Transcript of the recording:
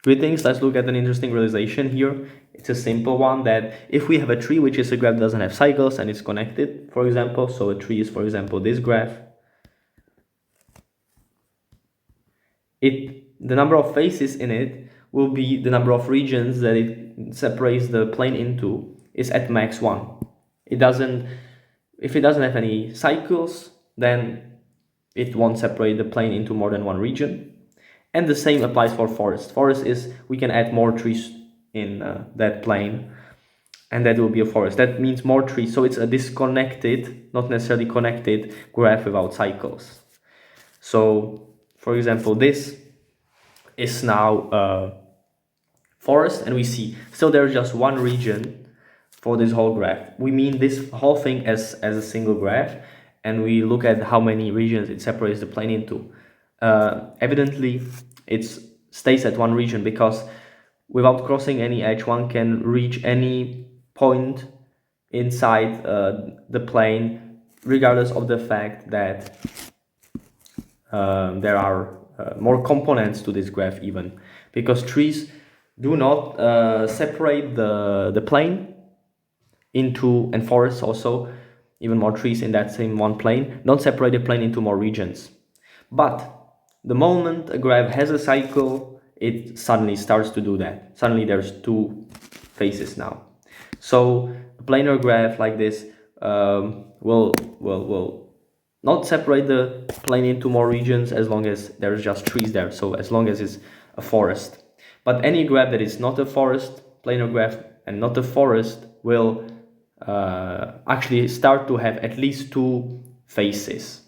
Greetings, let's look at an interesting realization here. It's a simple one that if we have a tree which is a graph that doesn't have cycles and it's connected, for example, so a tree is, for example, this graph, the number of faces in it will be the number of regions that it separates the plane into is at max 1. If it doesn't have any cycles, then it won't separate the plane into more than one region. And the same applies for forest. Forest is, we can add more trees in that plane, and that will be a forest. That means more trees. So it's a disconnected, not necessarily connected graph without cycles. So, for example, this is now a forest, and we see still there's just one region for this whole graph. We mean this whole thing as a single graph, and we look at how many regions it separates the plane into. Evidently, it stays at one region because without crossing any edge, one can reach any point inside the plane, regardless of the fact that there are more components to this graph even, because trees do not separate the plane into, and forests also, even more trees in that same one plane, don't separate the plane into more regions. But the moment a graph has a cycle, it suddenly starts to do that. Suddenly there's two faces now. So a planar graph like this will not separate the plane into more regions as long as there's just trees there. So as long as it's a forest. But any graph that is not a forest, planar graph, and not a forest will actually start to have at least two faces.